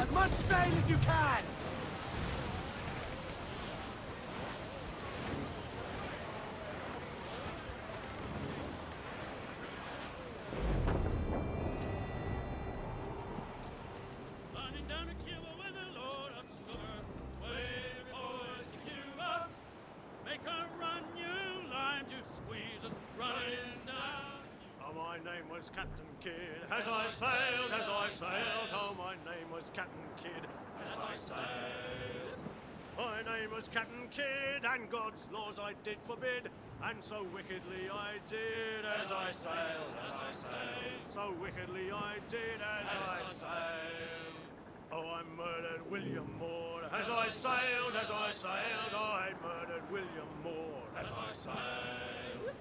As much sail as you can! Running down to Cuba with the Lord of Sugar. Wave boys to Cuba. Make a run, you lime to squeeze us. Running down. Oh, my name was Captain Kidd. As I sailed. Oh, my name was Captain Kidd. As I sailed. My name was Captain Kidd, and God's laws I did forbid, and so wickedly I did as I sailed. So wickedly I did as I sailed. Oh, I murdered William Moore as I sailed. I murdered William Moore as I sailed.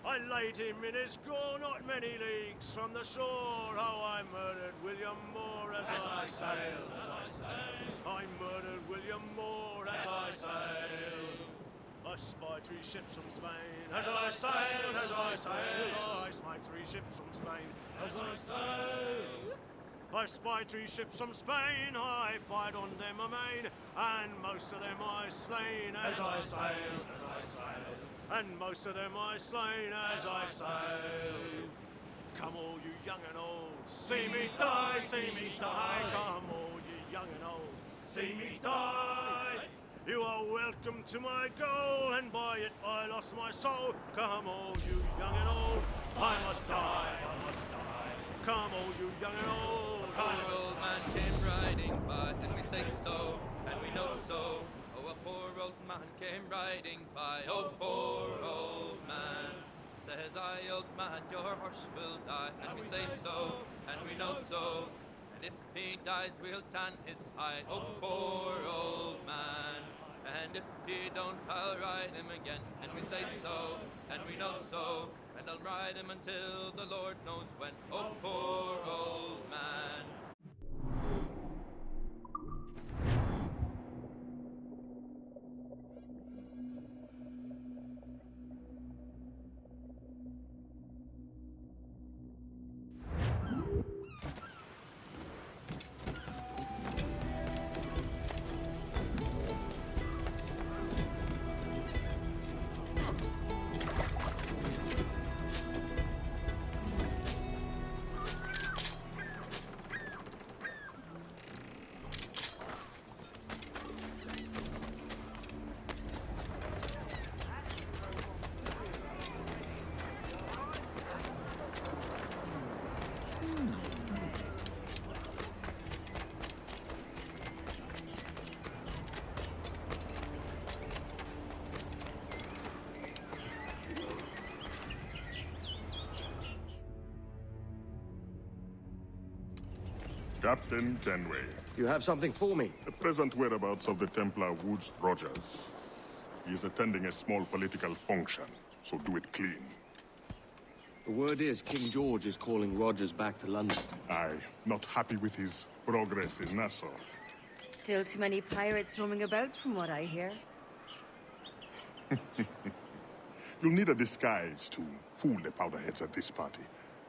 I laid him in his gore not many leagues from the shore. Oh, I murdered William Moore as I sailed. I murdered William Moore as I sailed. I spied 3 ships from Spain as I sailed. I spied 3 ships from Spain as I sailed. I spied 3 ships from Spain, I fired on them amain, and most of them I slain as I sailed. And most of them I slain as I sailed. Come all you young and old, see me die. Come all you young and old, see me die. You are welcome to my goal, and by it I lost my soul. Come all you young and old, I must die. Come all you young and old. An old man came riding by, and we say so, and we know so. Oh, a poor old man came riding by, oh, poor old man. Says I, old man, your horse will die, and we say so, and we know so. And if he dies, we'll tan his hide, oh, poor old man. And if he don't, I'll ride him again, and we say so, and we know so. And I'll ride him until the Lord knows when, oh, poor old man. Captain Kenway. You have something for me? The present whereabouts of the Templar Woods Rogers. He is attending a small political function, so do it clean. The word is King George is calling Rogers back to London. Aye, not happy with his progress in Nassau. Still too many pirates roaming about, from what I hear. You'll need a disguise to fool the powderheads at this party.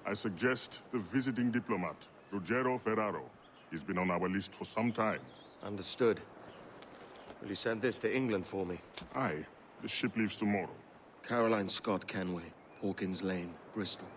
I suggest the visiting diplomat, Ruggiero Ferraro. He's been on our list for some time. Understood. Will you send this to England for me? Aye, the ship leaves tomorrow. Caroline Scott Kenway, Hawkins Lane, Bristol.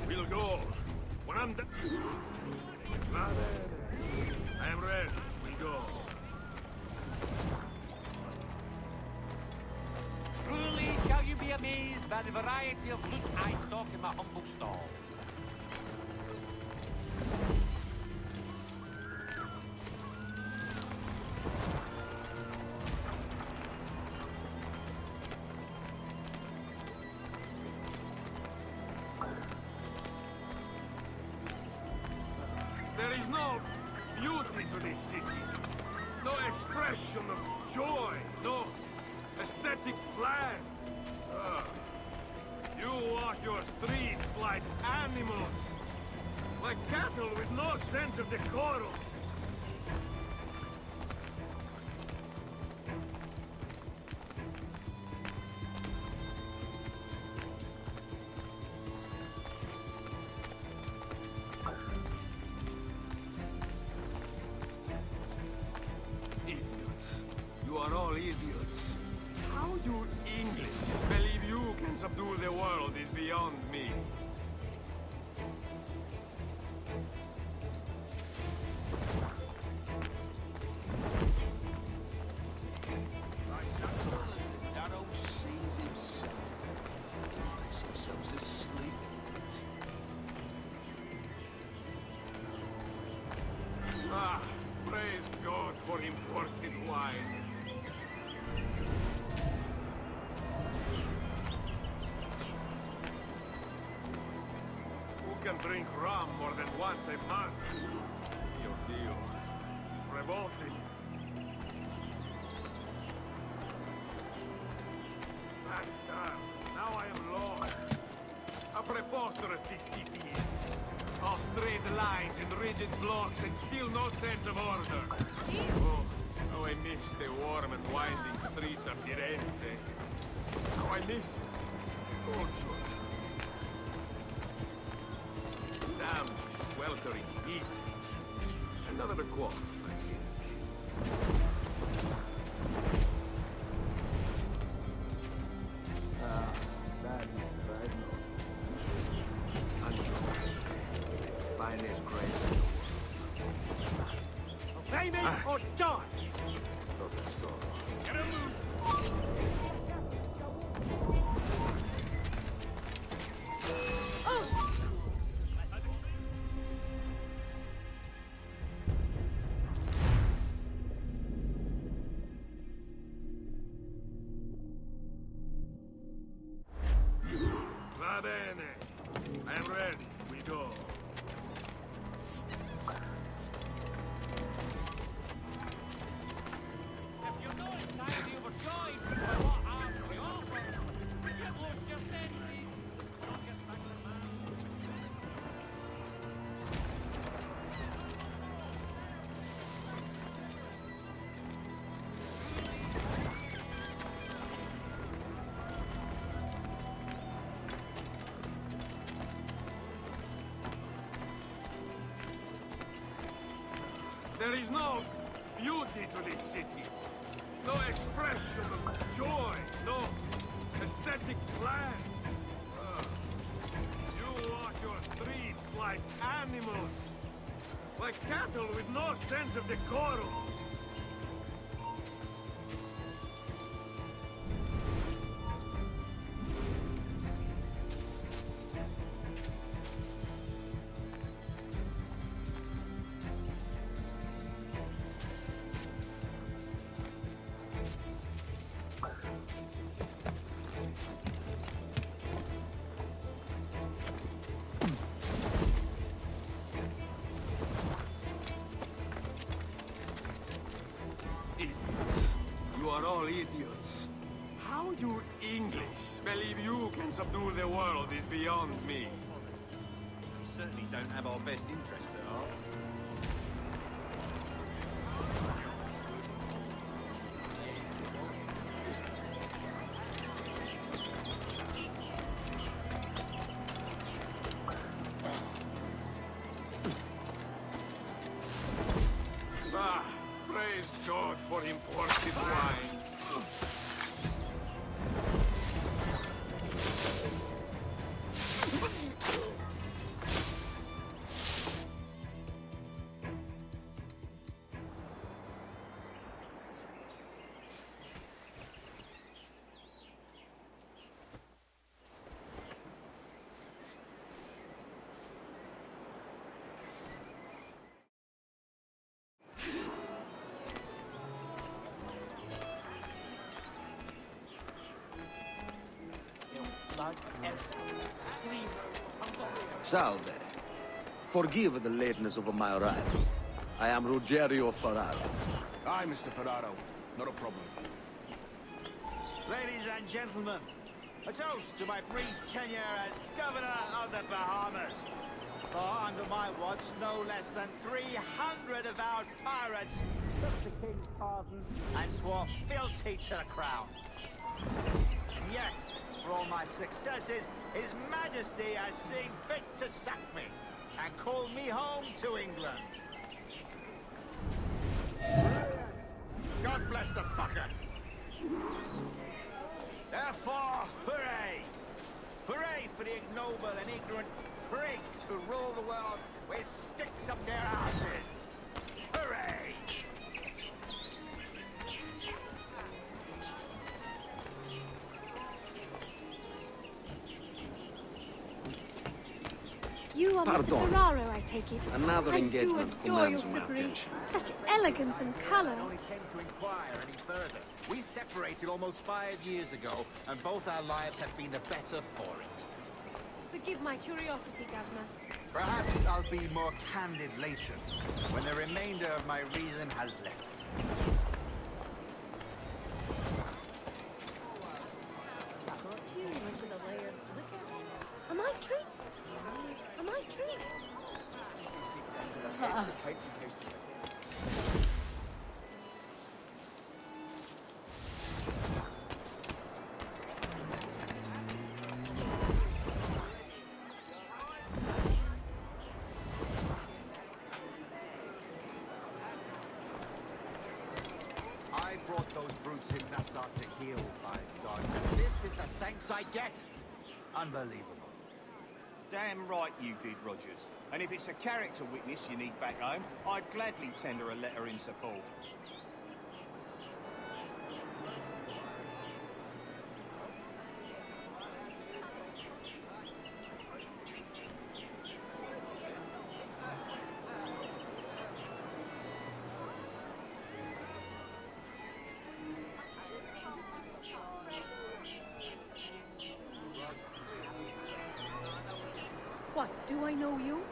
We'll go. When I'm done. I am ready. We'll go. Truly shall you be amazed by the variety of loot I stock in my humble stall. There is no beauty to this city. No expression of joy. No aesthetic plan. You walk your streets like animals. Like cattle with no sense of decorum. Idiots. You are all idiots. How you English believe you can subdue the world is beyond me. Darrow sees himself. Makes himself asleep. Ah, praise God for imported wine. Who can drink rum more than once a month? Your deal. Revolting. Now I am lost. How preposterous this city is. All straight lines and rigid blocks and still no sense of order. Oh, how I miss the warm and winding streets of Firenze. How I miss culture. Damn this sweltering heat. Another quaff, I think. Finest grave. Obey me or die! Get a move! Va bene. I am ready. We go. If you're not entirely overjoyed by what I'm to offer, you've lost your senses. John gets back to the man. There is no beauty to this city. No expression of joy. No aesthetic plan. You walk your streets like animals. Like cattle with no sense of decorum. Idiots. You are all idiots. How you English believe you can subdue the world is beyond me. We certainly don't have our best interests at heart. Ah, praise God for imported wine. Salve. Forgive the lateness of my arrival. I am Ruggiero Ferraro. Aye, Mr. Ferraro. Not a problem. Ladies and gentlemen, a toast to my brief tenure as Governor of the Bahamas. For under my watch, no less than 300 avowed pirates took the king's pardon and swore fealty to the crown. And yet, for all my successes, His Majesty has seen fit to sack me and call me home to England. God bless the fucker. Therefore, hooray! Hooray for the ignoble and ignorant prigs who rule the world with sticks up their asses! Hooray! You are Pardon. Mr. Ferraro, I take it. Another I engagement do adore your commands my frippery. attention. Such elegance and colour. Only came to inquire any further. We separated almost 5 years ago, and both our lives have been the better for it. Forgive my curiosity, Governor. Perhaps I'll be more candid later, when the remainder of my reason has left me. Am I dreaming? Am I dreaming? I brought those brutes in Nassau to heal, by God. And this is the thanks I get? Unbelievable. Damn right you did, Rogers. And if it's a character witness you need back home, I'd gladly tender a letter in support. What, do I know you?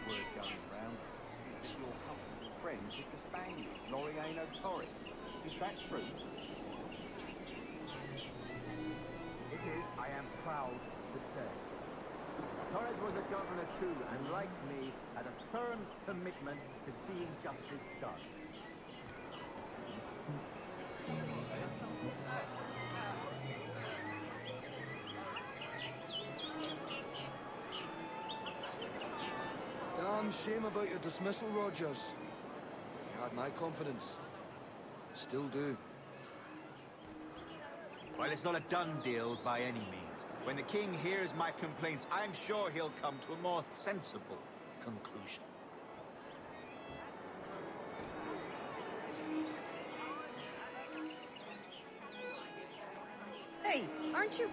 Word going round that your comfortable friends is the Spaniard, Laureano Torres. Is that true? It is, I am proud to say. Torres was a governor too, and like me, had a firm commitment to seeing justice done. Damn shame about your dismissal, Rogers. You had my confidence. Still do. Well, it's not a done deal by any means. When the king hears my complaints, I'm sure he'll come to a more sensible conclusion. Hey, aren't you...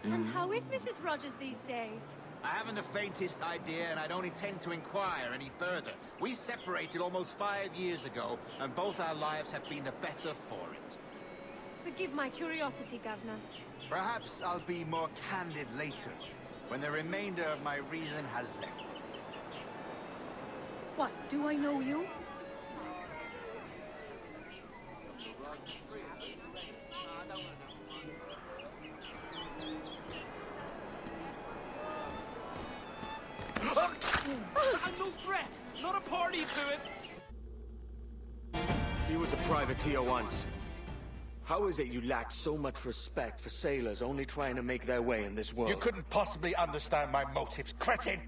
And how is Mrs. Rogers these days? I haven't the faintest idea, and I don't intend to inquire any further. We separated almost 5 years ago, and both our lives have been the better for it. Forgive my curiosity, Governor. Perhaps I'll be more candid later, when the remainder of my reason has left me. What, do I know you? I'm no threat, not a party to it. He was a privateer once. How is it you lack so much respect for sailors only trying to make their way in this world? You couldn't possibly understand my motives, cretin!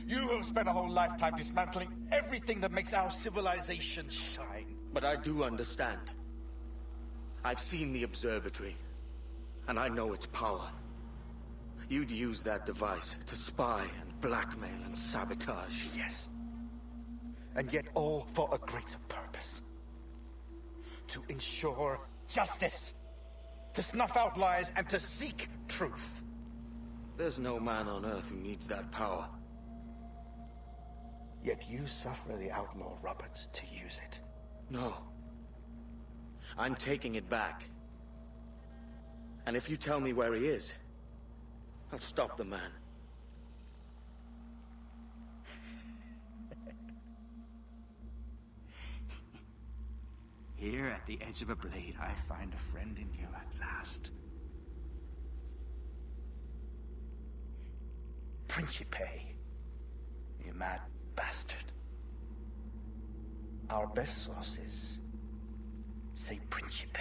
You have spent a whole lifetime dismantling everything that makes our civilization shine. But I do understand. I've seen the observatory. And I know its power. You'd use that device to spy and blackmail and sabotage. Yes. And yet all for a greater purpose. To ensure justice. To snuff out lies and to seek truth. There's no man on Earth who needs that power. Yet you suffer the outlaw Roberts to use it. No. I'm taking it back. And if you tell me where he is, I'll stop the man. Here at the edge of a blade, I find a friend in you at last. Principe, you mad bastard. Our best sources say Principe.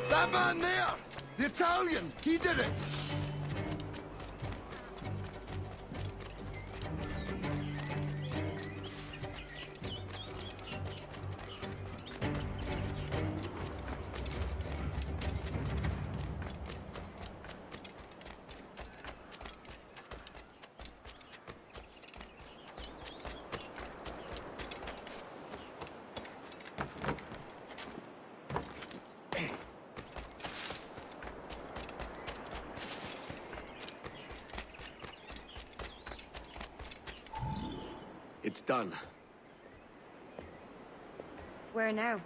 That man there! The Italian! He did it! It's done. Where now?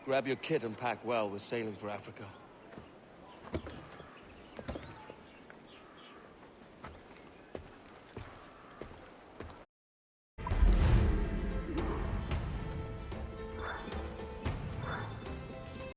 Grab your kit and pack well. We're sailing for Africa.